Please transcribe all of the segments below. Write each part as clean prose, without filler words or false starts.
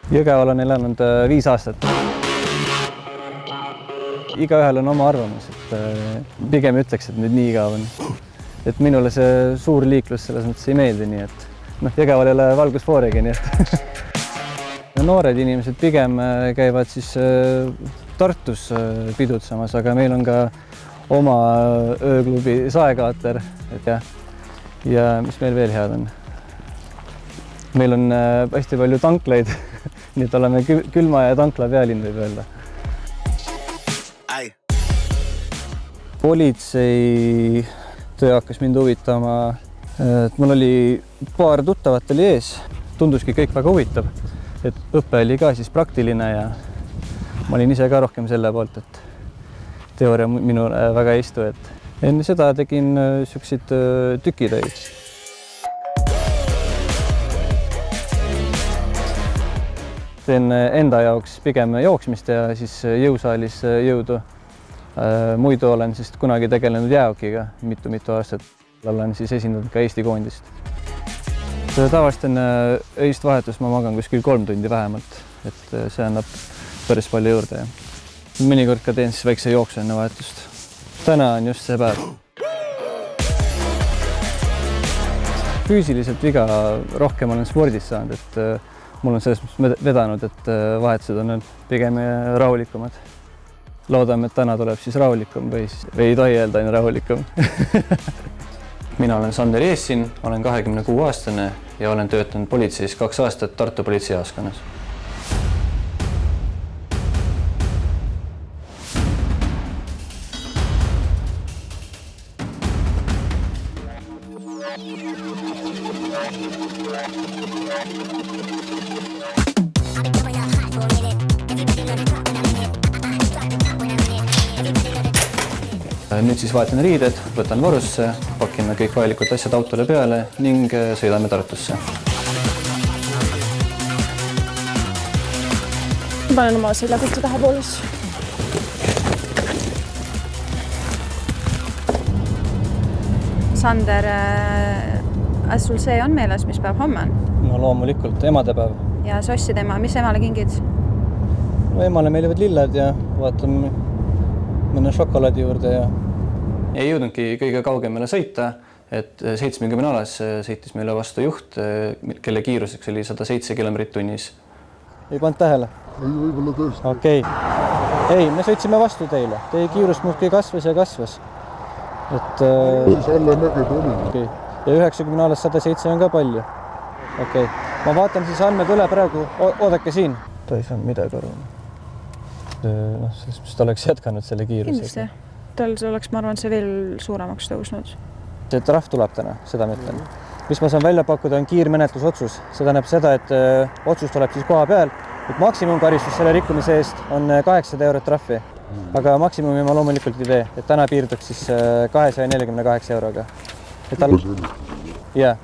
Jõgeval on elanud 5 aastat. Igaühel on oma arvamus, et pigem ütleks, et nüüd nii igav on. Et minule see suur liiklus selles mõttes ei meeldi, nii et Jõgeval ei ole valgusfoorigi, nii et noored inimesed pigem käivad siis Tartus pidutsemas, aga meil on ka oma ööklubi Saekaater, et ja mis meil veel head on. Meil on hästi palju tanklaid, nii et oleme külma ja tankla pealinn võib öelda. Politsei töö hakkas mind huvitama, et mul oli paar tuttavat oli ees, tunduski kõik väga huvitav, et õppe oli ka siis praktiline ja ma olin ise ka rohkem selle poolt, et teooria minule väga ei istu, et enne seda tegin siukseid tükitöid. Teen enda jaoks pigem jooksmist ja siis jõusaalis jõudu. Muidu olen siis kunagi tegelenud jäähokiga mitu aastat. Olen siis esindanud ka Eesti koondist. Tavaliselt enne öist vahetust ma magan kuskil 3 tundi vähemalt, et see annab päris palju juurde. Mõnikord ka teen siis väikse jooksu enne vahetust. Täna on just see päev. Füüsiliselt viga rohkem olen spordis saanud, et mul on selles mõttes vedanud, et vahetused on pigem rahulikumad. Loodame, et täna tuleb siis rahulikum või ei tohi öelda aina rahulikum. Mina olen Sander Eessin, olen 26-aastane ja olen töötanud politseis 2 aastat Tartu politseijaoskonnas. Nüüd siis vahetan riided, võtan varusse, pakime kõik vajalikud asjad autole peale ning sõidame Tartusse. Panen oma seljakutse taha pooles. Sander, sul see on meeles, mis päev homme on? No loomulikult, emadepäev. Ja sosside ema, mis emale kingid? No emale meeldivad lilled ja vaatame mõne šokolaadi juurde ja ei jõudnudki kõige kaugemale sõita, et 70 alas sõitis meile vastu juht, kelle kiiruseks oli 107 kilomeetrit tunnis. Ei pannud tähele? Ei, võib-olla tõesti. Okei. Ei, me sõitsime vastu teile. Teie kiirus muudki kasvas ja kasvas. Et siis alla näged oli. Okay. Ja 90 alas 107 on ka palju. Okei. Ma vaatan siis andmed üle praegu. Oodake siin. Ta ei saanud midagi aru. Sellest oleks jätkanud selle kiirusega. Kindlasti. Tal oleks, ma arvan, see veel suuremaks tõusnud. See trahv tuleb täna, seda ma ütlen. Mis ma saan välja pakkuda, on kiirmenetlusotsus. See tähendab seda, et otsus tuleb siis koha peal. Et maksimumkaristus selle rikkumise eest on 800 eurot trahvi. Aga maksimumi ma loomulikult ei tee. Et täna piirduks siis 248 euroga. Ja,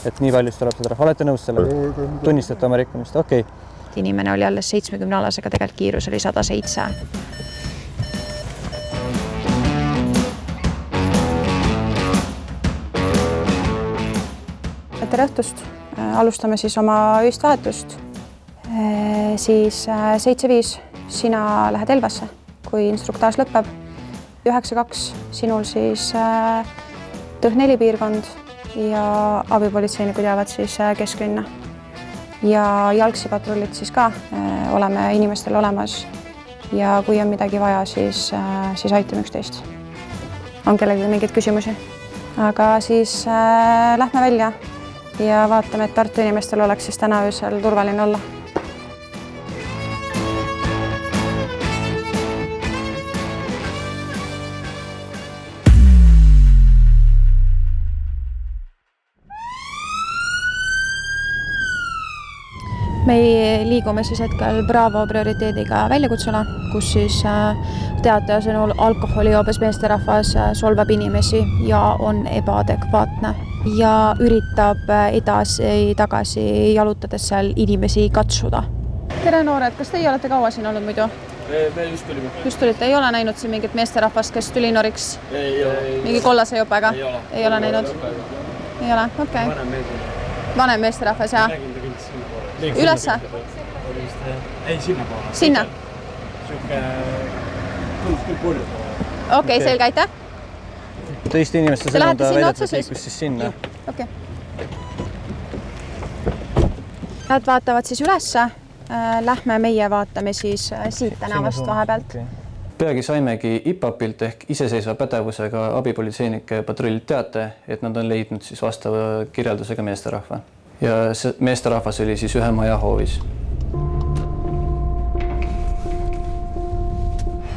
et nii palju tuleb see trahv. Olete nõus selle? Tunnistate oma rikkumist? Okei. Inimene oli alles 70 alasega, tegelikult kiirus oli 107. Tere õhtust. Alustame siis oma öist vahetust. Siis 7.5 sina lähed Elvasse, kui instruktaaž lõpeb. 9.2 sinul siis Tõh 4 piirkond ja abipolitseinikud jäävad siis kesklinna. Ja jalgsipatrullid siis ka oleme inimestel olemas ja kui on midagi vaja, siis aitame üksteist. On kellelgi mingeid küsimusi? Aga siis lähme välja ja vaatame, et Tartu inimestel oleks siis täna öösel turvaline olla. Me liigume siis hetkel Bravo prioriteediga väljakutsule, kus siis teataja sõnul alkoholijoobes meesterahvas solvab inimesi ja on ebaadekvaatne ja üritab edasi-tagasi jalutades seal inimesi katsuda. Tere noored, kas teie olete kaua siin olnud muidu? Me just tulime. Just tulite, ei ole näinud siin mingit meesterahvast, kes tuli noriks? Ei ole. Mingi kollase jopega? Ei ole. Ei ole näinud? Ei ole, okei. Vanem meesterahvas ja ülesse? Ei, sinna poole. Sinna? Siuke tundus küll pulju. Okei, selge, aitäh. Teiste inimeste Te lähete sinna väidab, otsa et siis? liikus siis sinna. Okei. Nad vaatavad siis ülesse. Lähme meie vaatame siis siit tänavast vahepealt. Peagi saimegi IPAP-ilt ehk iseseisva pädevusega abipolitseinike patrullilt teate, et nad on leidnud siis vastava kirjeldusega meesterahva. Ja see meesterahvas oli siis ühe maja hoovis.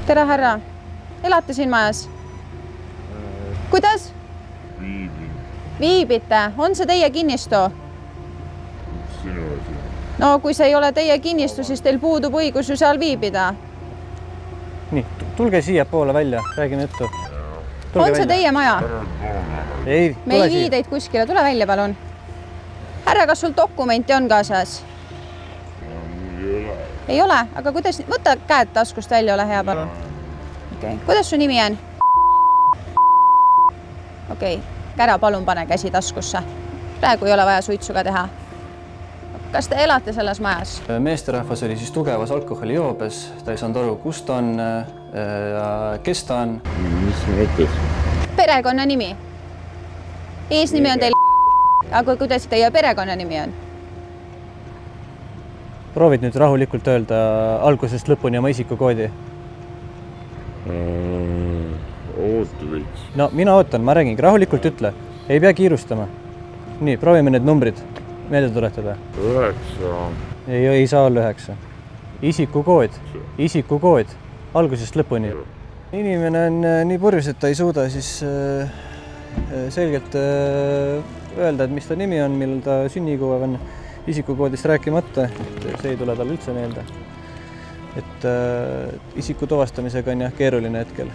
Tere, härra. Elate siin majas? Kuidas? Viibite. On see teie kinnistu? No kui see ei ole teie kinnistu, siis teil puudub õigus ju seal viibida. Nii, tulge siia poole välja, räägime juttu. On see teie maja? Ei, Me ei vii teid kuskile, tule välja, palun. Härra, kas sul dokumenti on kaasas? Ei ole, aga kuidas, võta käed taskust välja, ole hea, palun. Okei, kuidas su nimi on? Okei, kära, palun pane käsi taskusse. Praegu ei ole vaja suitsuga teha. Kas te elate selles majas? Meesterahvas oli siis tugevas alkoholijoobes, ta ei saanud aru, kus ta on ja kes ta on. Mis mõttes? Perekonna nimi. Eesnimi on teil aga kuidas teie perekonna nimi on? Proovid nüüd rahulikult öelda algusest lõpuni oma isikukoodi. Oota veits. No mina ootan, ma räägin, rahulikult ütle. Ei pea kiirustama. Nii, proovime need numbrid meelde tuletada. 9. Ei saa olla 9. Isikukood, algusest lõpuni. Inimene on nii purjus, et ta ei suuda siis selgelt öelda, et mis ta nimi on, millal ta sünnikuupäev on isikukoodist rääkimata, et see ei tule talle üldse meelde. Et isiku tuvastamisega on jah keeruline hetkel.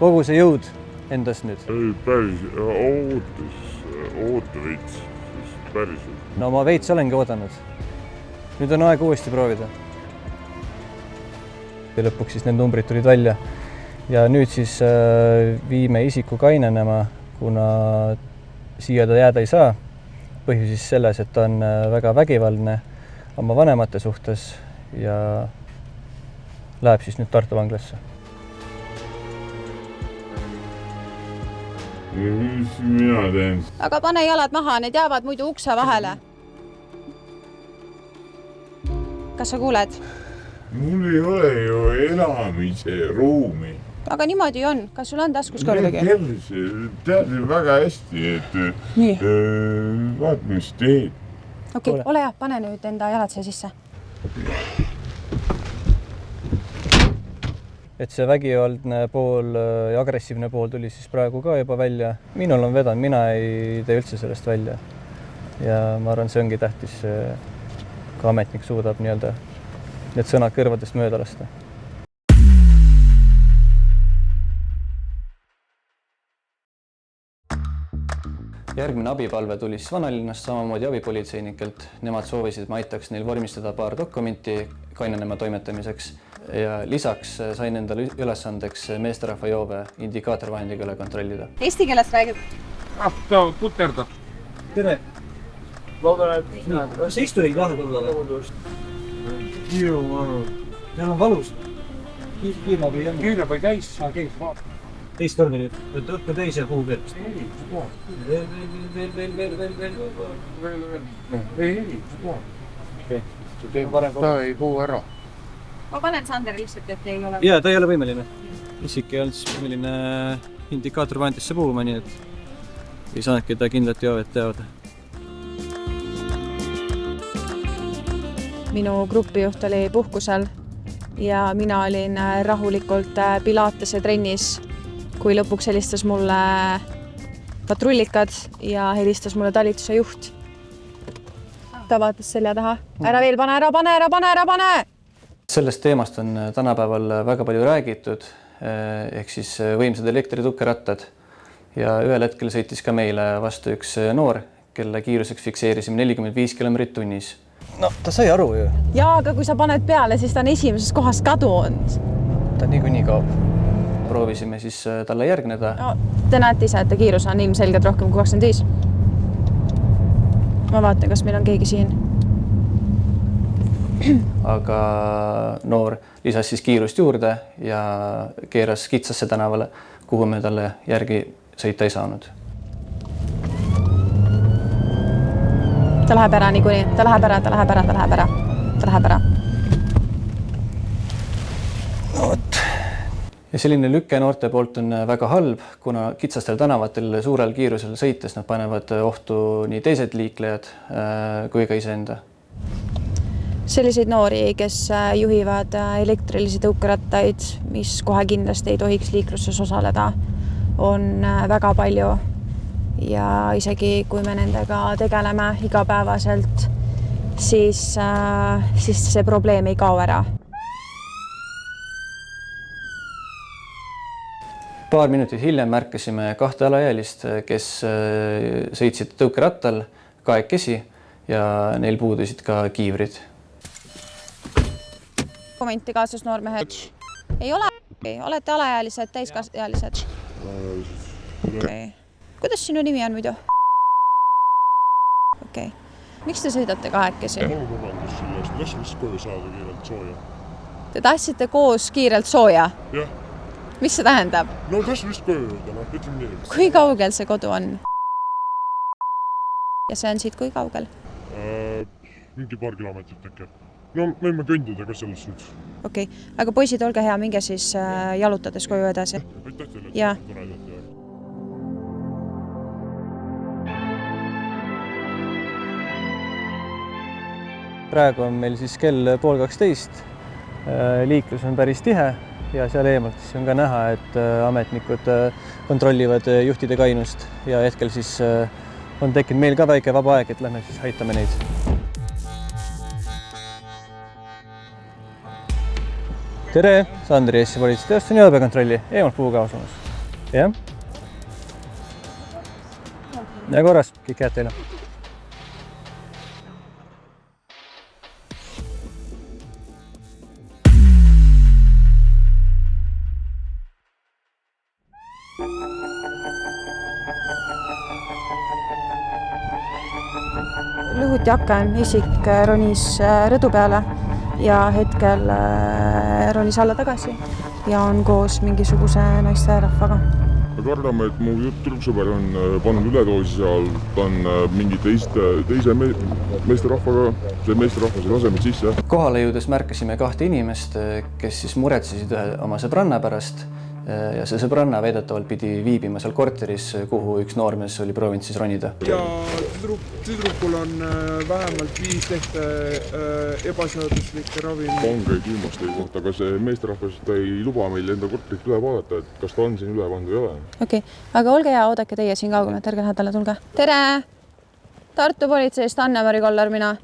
Kogu see jõud endas nüüd. Ei, päris, oota veits, päriselt. No ma veits olengi oodanud. Nüüd on aeg uuesti proovida. Ja lõpuks siis need numbrid tulid välja. Ja nüüd siis viime isiku kainenema, kuna siia ta jääda ei saa. Põhjus siis selles, et ta on väga vägivaldne oma vanemate suhtes ja läheb siis nüüd Tartu vanglasse. Mis mina teen? Aga pane jalad maha, need jäävad muidu ukse vahele. Kas sa kuuled? Mul ei ole ju elamise ruumi. Aga niimoodi on. Kas sul on taskus kordagi? Tead väga hästi, et vaat mis teed. Okei, ole hea, pane nüüd enda jalad siia sisse. Et see vägivaldne pool ja agressiivne pool tuli siis praegu ka juba välja. Minul on vedanud, mina ei tee üldse sellest välja. Ja ma arvan, see ongi tähtis, ka ametnik suudab nii-öelda need sõnad kõrvadest mööda lasta. Järgmine abipalve tuli siis Vanalinnast, samamoodi abipolitseinikelt. Nemad soovisid, et ma aitaks neil vormistada paar dokumenti kainenema toimetamiseks. Ja lisaks sain endale ülesandeks meesterahva joobe indikaatorvahendiga üle kontrollida. Eesti keeles räägib. Ta puterdab. Tere! Kas istu ei taha tulla? Kiiru manu. Neil on valus. Kiirlabi ei olnud. Kiirlabi käis. Käis, vaata. Teist korda nüüd. Õppe teise kuu pealt. Ta ei puu ära. Ma panen Sander lihtsalt, et ei ole. Jaa, ta ei ole võimeline. Isik ei olnud siis võimeline indikaatorvahendisse puhuma, nii et ei saanudki ta kindlat joovet teada. Minu grupijuht oli puhkusel ja mina olin rahulikult Pilatese trennis, kui lõpuks helistas mulle patrullikad ja helistas mulle talituse juht. Ta vaatas selja taha. Ära veel pane, ära pane, ära pane, ära pane! Sellest teemast on tänapäeval väga palju räägitud, ehk siis võimsad elektritukerattad. Ja ühel hetkel sõitis ka meile vastu üks noor, kelle kiiruseks fikseerisime 45 kilomeetrit tunnis. No, ta sai aru ju. Jaa, aga kui sa paned peale, siis ta on esimeses kohas kadunud. Ta niikuinii kaob. Proovisime siis talle järgneda. No, te näete ise, et ta kiirus on ilmselgelt rohkem kui 25. ma vaatan, kas meil on keegi siin. Aga noor lisas siis kiirust juurde ja keeras kitsasse tänavale, kuhu me talle järgi sõita ei saanud. Ta läheb ära niikuinii, ta läheb ära. No võt. Ja selline lükke noorte poolt on väga halb, kuna kitsastel tänavatel suurel kiirusel sõites nad panevad ohtu nii teised liiklejad kui ka iseenda. Selliseid noori, kes juhivad elektrilisi tõukerattaid, mis kohe kindlasti ei tohiks liikluses osaleda, on väga palju. Ja isegi kui me nendega tegeleme igapäevaselt, siis see probleem ei kao ära. Paar minutit hiljem märkasime 2 alaealist, kes sõitsid tõukerattal kahekesi ja neil puudusid ka kiivrid. Dokumenti kaasas noormehed? Ei ole? Olete alaealised, täisealised? Okay. Kuidas sinu nimi on muidu? Okay. Miks te sõidate kahekesi? Tahtsime vist koju saada kiirelt sooja. Te tahtsite koos kiirelt sooja? Jah. Mis see tähendab? No tahtsime vist koju jõuda, ütleme nii. Kui kaugel see kodu on? Ja see on siit kui kaugel? Mingi paar kilomeetrit äkki. No võime kõndida ka selles suhtes. Okei, aga poisid, olge hea, minge siis jalutades koju edasi. Aitäh teile, Ja. Praegu on meil siis kell 11:30. Liiklus on päris tihe ja seal eemalt siis on ka näha, et ametnikud kontrollivad juhtide kainust ja hetkel siis on tekkinud meil ka väike vaba aeg, et lähme siis aitame neid. Tere, Sandri Eesti politsei, teostan jõubekontrolli, eemalt puuga asumas. Jah? Ja korras, kõik head teile. Lõhuti aken, isik ronis rõdu peale ja hetkel ronis alla tagasi ja on koos mingisuguse naisterahvaga. Me kardame, et mu tüdruksõber on pannud üledoosi seal, ta on mingi teise meesterahvaga, see meesterahva sai asemel sisse. Kohale jõudes märkasime 2 inimest, kes siis muretsesid ühe oma sõbranna pärast ja see sõbranna väidetavalt pidi viibima seal korteris, kuhu üks noormees oli proovinud siis ronida. Ja tüdrukul on vähemalt 15 ebaseaduslikke ravimi. Pangeid viimaste kohta, aga see meesterahvas ei luba meil enda korterit üle vaadata, et kas ta on siin üle pandud või ei ole. Okei, aga olge hea, oodake teie siin kaugemalt, ärge lähedale tulge. Tere! Tartu politseist Anne-Mari Kollar, mina.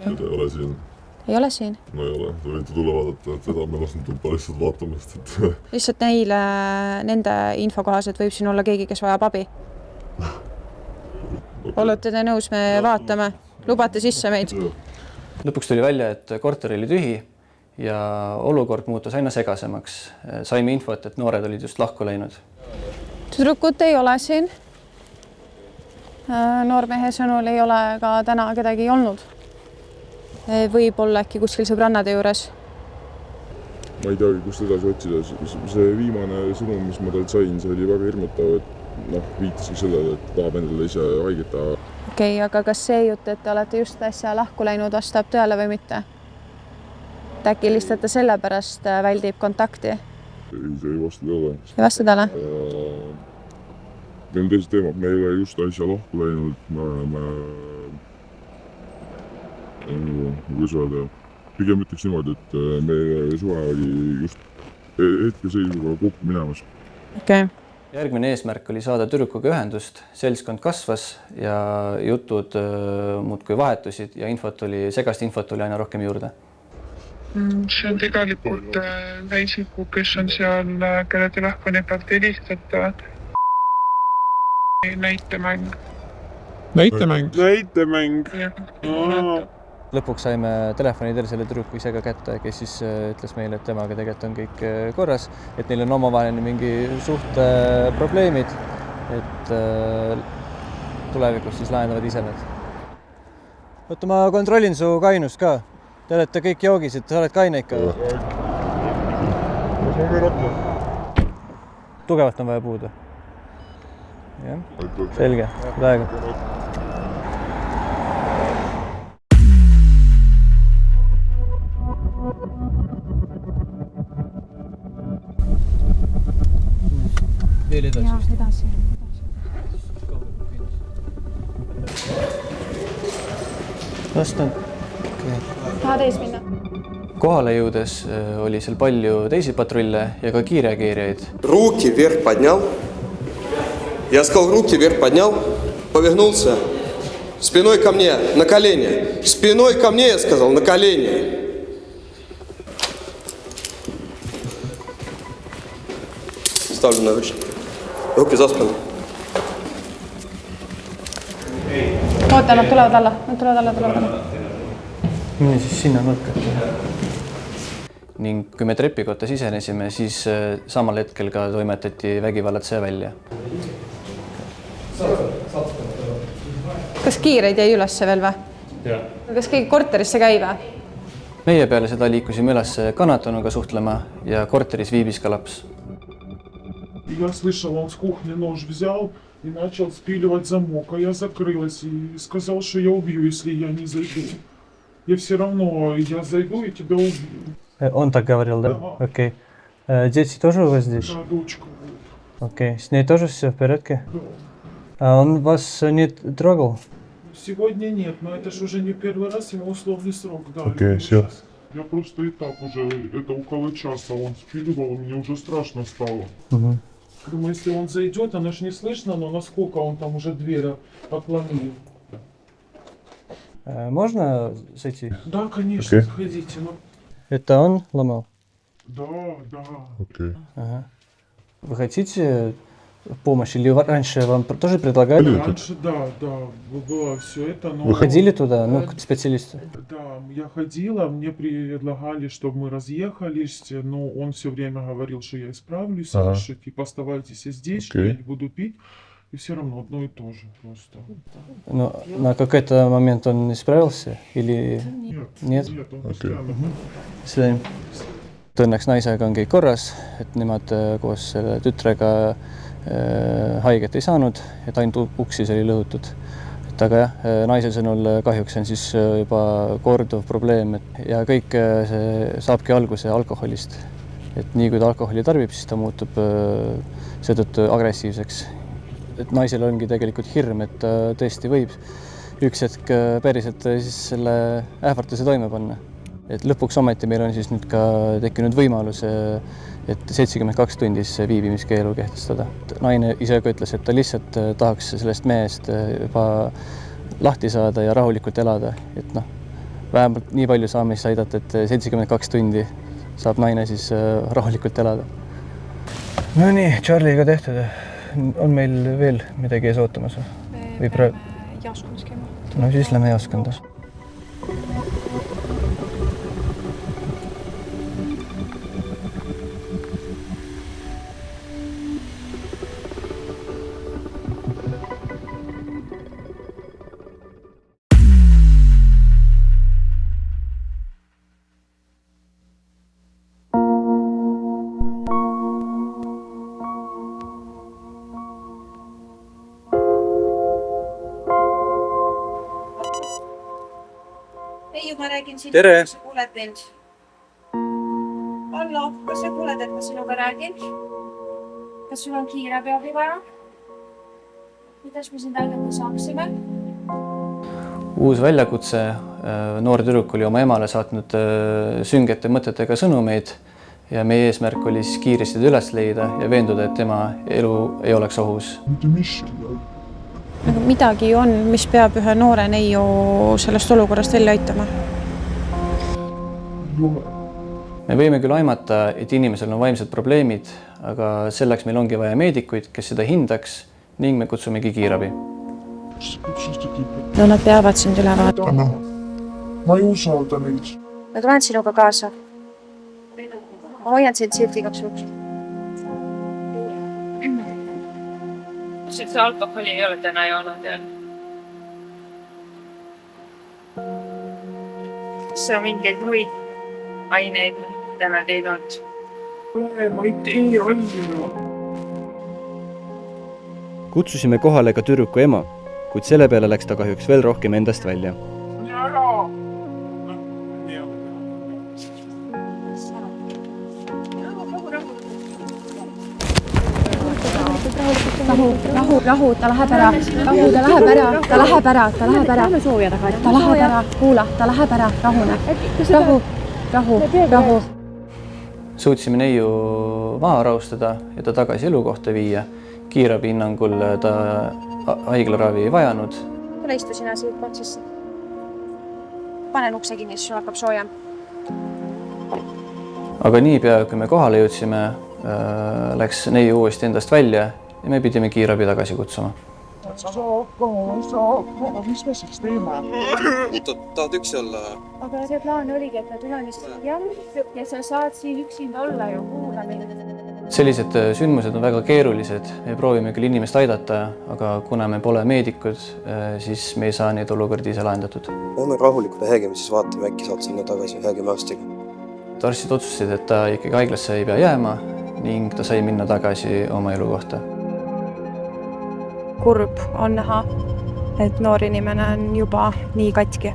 Te ei ole siin. Ei ole siin? No ei ole, te võite tulla vaadata, et seda me lasen tulpa lihtsalt vaatamast. Lihtsalt neile, nende info kohaselt võib siin olla keegi, kes vajab abi. Olete te nõus, me vaatame? Lubate sisse meid? Lõpuks tuli välja, et korter oli tühi ja olukord muutus aina segasemaks. Saime infot, et noored olid just lahku läinud. Tüdrukut ei ole siin. Noormehe sõnul ei ole ka täna kedagi olnud. Võib olla äkki kuskil sõbrannade juures. Ma ei teagi, kust edasi otsida. See viimane sõnum, mis ma talt sain, see oli väga hirmutav, et viitaski sellele, et tahab endale ise haiget teha. Okei, aga kas see jutt, et te olete just äsja lahku läinud, vastab tõele või mitte? Äkki lihtsalt ta sellepärast väldib kontakti? Ei, see ei vasta tõele. Ei vasta tõele? Meil on teised teemad, me ei ole just äsja lahku läinud, me oleme kuidas öelda, pigem ütleks niimoodi, et meie suhe oli just hetkeseisuga kokku minemas. Okei. Järgmine eesmärk oli saada tüdrukuga ühendust, seltskond kasvas ja jutud muudkui vahetusid ja segast infot oli aina rohkem juurde. See on tegelikult naisiku, kes on seal, kelle telefoni pealt helistada. Näitemäng. Näitemäng. Lõpuks saime telefoni teel selle tüdruku ise ka kätte, kes siis ütles meile, et temaga tegelikult on kõik korras, et neil on omavaheline mingi suhteprobleemid, et tulevikus siis lahendavad ise need. Oota, ma kontrollin su kainust ka. Te olete kõik joogisid, sa oled kaine ikka. Tugevalt on vaja puudu. Jah, selge, praegu. Veel edasi. Jah, edasi. Vastan. Tahad ees minna? Kohale jõudes oli seal palju teisi patrulle ja ka kiirreageerijaid. Руки вверх поднял. Я сказал, руки вверх поднял, повернулся спиной ко мне, на колени. Спиной ко мне, я сказал, на колени. Ставлю наручники. Руки за спину. Oota, nad tulevad alla. Mine siis sinna nurka. Ning kui me trepikotta sisenesime, siis samal hetkel ka toimetati vägivallatseja välja. Kas kiireid jäi ülesse veel või? Jah. Kas keegi korterisse käi või? Meie peale seda liikusime üles kannatanuga suhtlema ja korteris viibis ka laps. Я слышал, он с кухни нож взял и начал спиливать замок, а я закрылась и сказал, что я убью, если я не зайду. И все равно я зайду и тебя убью. Он так говорил, да? Окей. Дети тоже у вас здесь? Да, дочка. Окей. С ней тоже все в порядке? Да. А он вас не трогал? Сегодня нет, но это же уже не первый раз, ему условный срок дали. Окей, все. Я просто и так уже, это около часа он спиливал, мне уже страшно стало. Угу. Думаю, если он зайдет, оно ж не слышно, но насколько он там уже дверь отломил. Можно зайти? Да, конечно, Окей. заходите. Ну, Это он ломал? да, да. Окей. Ага. Вы хотите помощь или раньше вам тоже предлагали? Раньше, да, было все это, но... Вы ходили туда, ну, к специалисту? Да, я ходила, мне предлагали, чтобы мы разъехались, но он все время говорил, что я исправлюсь, Ага. что типа оставайтесь здесь, что Окей. я не буду пить, и все равно одно и то же просто. Но на какой-то момент он не справился или Нет, нет? он Окей. постоянно. Seda õnneks naisega on kõik korras, et nemad koos selle tütrega haiget ei saanud, et ainult uksis oli lõhutud. Et aga jah, naise sõnul kahjuks on siis juba korduv probleem ja kõik see saabki alguse alkoholist. Et nii kui ta alkoholi tarbib, siis ta muutub seetõttu agressiivseks. Et naisel ongi tegelikult hirm, et ta tõesti võib üks hetk päriselt siis selle ähvartuse toime panna. Et lõpuks ometi meil on siis nüüd ka tekkinud võimalus, et 72 tundis viibimiskeelu kehtestada. Naine ise ka ütles, et ta lihtsalt tahaks sellest mehest juba lahti saada ja rahulikult elada. Et noh, vähemalt nii palju saame siis aidata, et 72 tundi saab naine siis rahulikult elada. No nii, Charliega tehtud. On meil veel midagi ees ootamas või praegu? Jaoskondas käima. No siis lähme jaoskonda. Ei, ma räägin sind. Tere! Kas sa kuuled mind? Allo, kas sa kuuled, et ma sinuga räägin? Kas sul on kiirabiabi vaja? Kuidas me sind aidata saaksime? Uus väljakutse. Noor tüdruk oli oma emale saatnud süngete mõtetega sõnumeid ja meie eesmärk oli siis kiiresti üles leida ja veenduda, et tema elu ei oleks ohus. Midagi on, mis peab ühe noore neiu sellest olukorrast välja aitama. Me võime küll aimata, et inimesel on vaimsed probleemid, aga selleks meil ongi vaja meedikuid, kes seda hindaks ning me kutsumegi kiirabi. No nad peavad sind üle vaatama. Ma ei usalda neid. Ma tulen sinuga kaasa. Ma hoian sind silti 2 juks. See alkoholi ei ole täna joonud ja sa mingeid muid aineid täna teinud? Ma ei tee asju. kutsusime kohale ka tüdruku ema, kuid selle peale läks ta kahjuks veel rohkem endast välja. Rahu, ta läheb ära. Ta läheb ära, kuula, ta läheb ära, rahune. Rahu. Suutsime neiu maha rahustada ja ta tagasi elukohta viia. Kiirabi hinnangul ta haiglaravi ei vajanud. Tule istu sina siit otsisse. Panen ukse kinni, siis sul hakkab soojem. Aga niipea, kui me kohale jõudsime, läks neiu uuesti endast välja ja me pidime kiirabi tagasi kutsuma. Mis me siis teeme? Tahad üksi olla? Aga see plaan oligi, et nad ühendasid ja sa saad siin üksinda olla ju kuulamine. Sellised sündmused on väga keerulised. Me proovime küll inimest aidata, aga kuna me pole meedikud, siis me ei saa neid olukordi ise lahendatud. Lähme rahulikult häägime, siis vaatame, äkki saad sinna tagasi häägime arstiga. Arstid otsustasid, et ta ikkagi haiglasse ei pea jääma ning ta sai minna tagasi oma elukohta. Kurb on näha, et noor inimene on juba nii katki.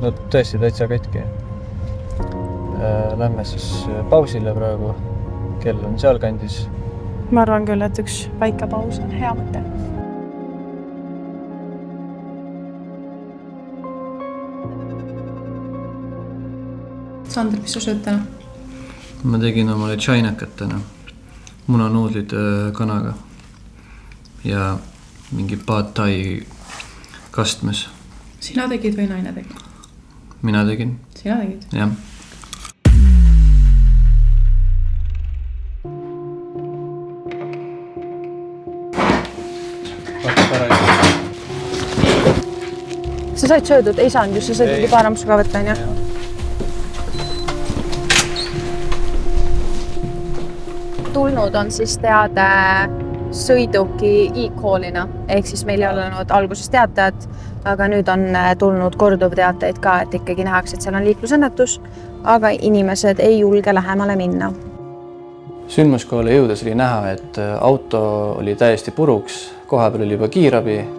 No tõesti täitsa katki. Lähme siis pausile praegu. Kell on seal kandis. Ma arvan küll, et üks väike paus on hea mõte. Sander, mis sa sööd täna? Ma tegin omale tšainakat täna. Munanuudlid kanaga ja mingi pad thai kastmes. Sina tegid või naine tegi? Mina tegin. Sina tegid? Jah. Sa said söödud, ei saanud ju, sa said mingi paar ampsu ka võtta, on ju? Tulnud on siis teade sõiduki e-callina, ehk siis meil ei olnud alguses teatajad, aga nüüd on tulnud korduvteateid ka, et ikkagi nähakse, et seal on liiklusõnnetus, aga inimesed ei julge lähemale minna. Sündmuskohale jõudes oli näha, et auto oli täiesti puruks, koha peal oli juba kiirabi.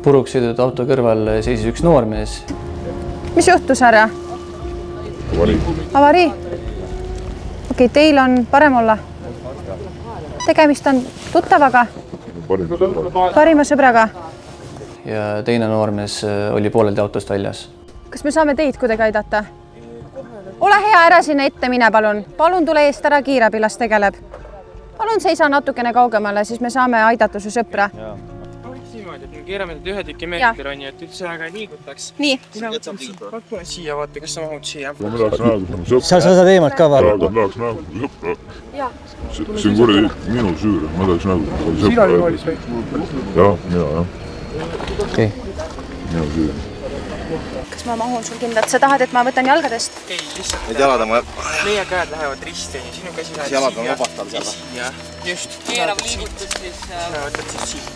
Puruks sõidud auto kõrval seisis üks noormees. Mis juhtus, härra? Avarii? Okei, teil on parem olla. Tegemist on tuttavaga? Parima sõbraga? Ja teine noormees oli pooleldi autost väljas. Kas me saame teid kuidagi aidata? Ole hea, ära sinna ette mine, palun. Palun tule eest ära, kiirabi las tegeleb. Palun seisa natukene kaugemale, siis me saame aidata su sõpra. Niimoodi, et me keerame need ühe tükki meeter on ju, et üldse väga ei liigutaks. Nii. Tule siia, vaata, kas sa mahud siia. Ma tahaks näha sõpra. Sa saad eemalt ka vaadata. Ma tahaks näha sõpra. See on kuradi minu süür, ma tahaks näha sõpra. Jah, mina, jah. Okei. Minu süür. Kas ma mahun sul kindlalt? Sa tahad, et ma võtan jalgadest? Ei, lihtsalt. Need jalad on vaja. Meie käed lähevad risti ja sinu käsi läheb Jalad on vabastal seal. Siia. Just. Keerav liigutus siis. Võtad siis siit.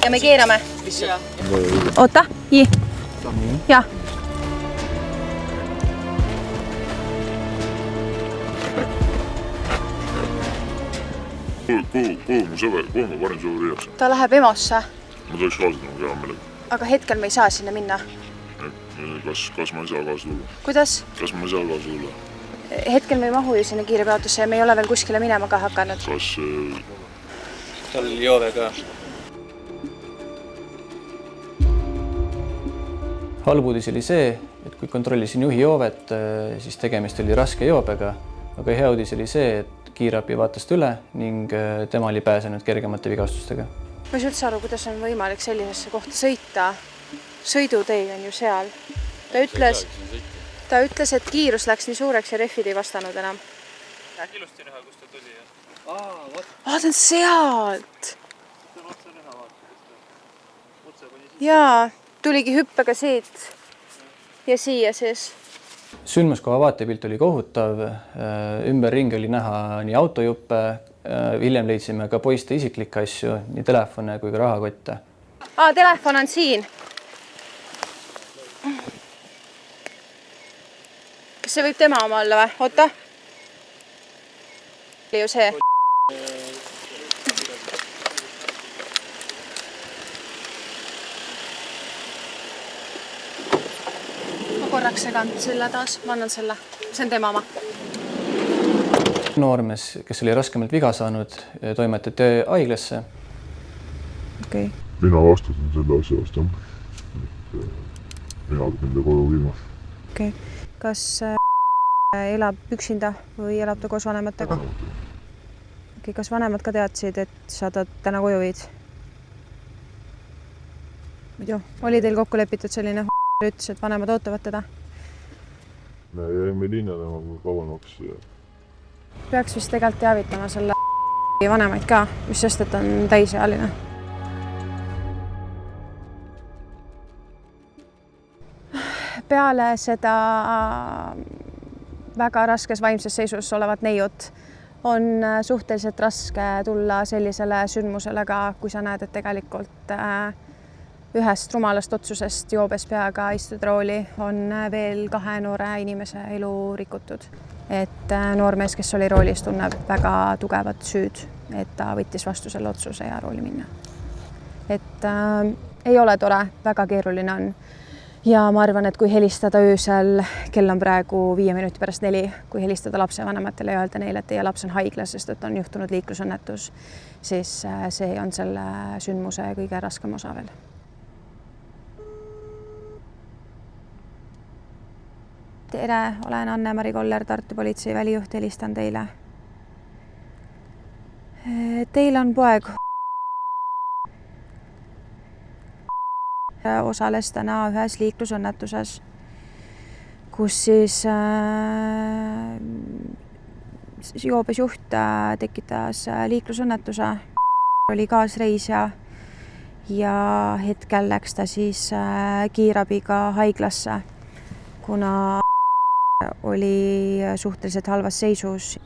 Ja me keerame? Lihtsalt. Oota, jii. Ja. Kuhu mu sõber, kuhu ma panen su riiaks? Ta läheb EMO-sse. Ma tahaks kaasa tulla hea meelega. Aga hetkel me ei saa sinna minna. Kas ma ei saa kaasa tulla? Kuidas? Kas ma ei saa kaasa tulla? Hetkel me ei mahu ju sinna kiirabiautosse ja me ei ole veel kuskile minema ka hakanud. Kas... Tal oli joove ka. Halb uudis oli see, et kui kontrollisin juhi joovet, siis tegemist oli raske joobega, aga hea uudis oli see, et kiirabi vaatas üle ning tema oli pääsenud kergemate vigastustega. Ma ei saa üldse aru, kuidas on võimalik sellisesse kohta sõita. Sõidutee on ju seal. Ta ütles, et kiirus läks nii suureks ja refid ei vastanud enam. Ilusti näha, kus ta tuli. Vaatan sealt! Jaa, tuligi hüppega siit ja siia siis. Sündmuskoha vaatepilt oli kohutav. Ümberringi oli näha nii autojuppe. Hiljem leidsime ka poiste isiklikke asju, nii telefone kui ka rahakotte. Telefon on siin. kas see võib tema oma olla või? Oota. Oli ju see. Ma korraks segan selle taas, ma annan selle. See on tema oma. Noormees, kes oli raskemalt viga saanud, toimetati haiglasse. Okay. Mina vastutan selle asja eest, jah. Mina nende kodu viima. Okay. Kas elab üksinda või elab ta koos vanematega? Okay. Kas vanemad ka teadsid, et sa ta täna koju viid? Oli teil kokku lepitud selline ütles, et vanemad ootavad teda? Me jäime linnadema kauemaks. Peaks vist tegelikult teavitama selle vanemaid ka, mis sest, et on täisealine. Peale seda väga raskes vaimses seisus olevat neiut on suhteliselt raske tulla sellisele sündmusele ka, kui sa näed, et tegelikult ühest rumalast otsusest joobes peaga istuda rooli on veel 2 noore inimese elu rikutud. Et noormees, kes oli roolis, tunneb väga tugevat süüd, et ta võttis vastu selle otsuse ja rooli minna. Et ei ole tore, väga keeruline on. Ja ma arvan, et kui helistada öösel, kell on praegu 5 minuti pärast 4, kui helistada lapsevanematele ja öelda neile, et teie laps on haiglas, sest et on juhtunud liiklusõnnetus, siis see on selle sündmuse kõige raskem osa veel. Tere, olen Anne-Mari Koller, Tartu politsei välijuht, helistan teile. Teil on poeg. Osales täna ühes liiklusõnnetuses, kus siis joobes juht tekitas liiklusõnnetuse, oli kaasreisija ja hetkel läks ta siis kiirabiga haiglasse, kuna oli suhteliselt halvas seisus.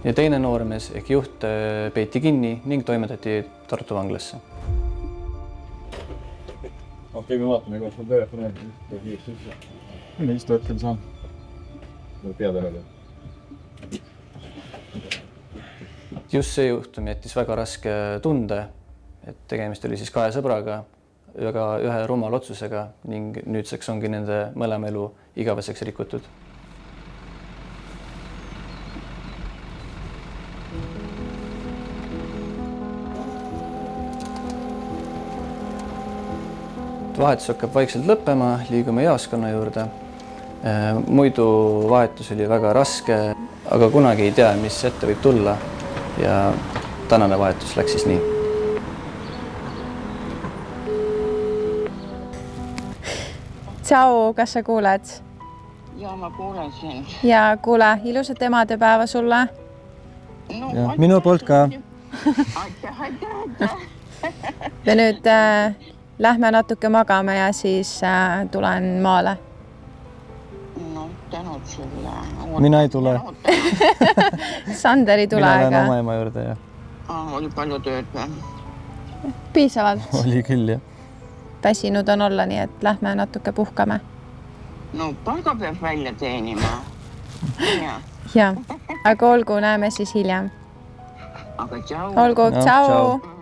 Ja teine noormees ehk juht peeti kinni ning toimetati Tartu vanglasse. Okei, me vaatame, kas on telefoni kiiresti. Neist hetkel saan. Pead ära teha. Just see juhtum jättis väga raske tunde, et tegemist oli siis 2 sõbraga, ühe rumal otsusega ning nüüdseks ongi nende mõlema elu igaveseks rikutud. Vahetus hakkab vaikselt lõppema, liigume jaoskonna juurde. Muidu vahetus oli väga raske, aga kunagi ei tea, mis ette võib tulla ja tänane vahetus läks siis nii. Tšau, kas sa kuuled? Ja ma kuulen sind. Ja kuule, ilusat emadepäeva sulle. Ja, minu poolt ka. Ja nüüd lähme natuke magame ja siis tulen maale. No, tänud sulle. Mina ei tule. Sander ei tule. Mina lähen oma ema juurde. Ja. Oli palju tööd või? Piisavalt. Oli küll, jah. Väsinud on olla, nii et lähme natuke puhkame. No, palga peab välja teenima. Ja, aga olgu, näeme siis hiljem. Aga tšau. Olgu, tšau.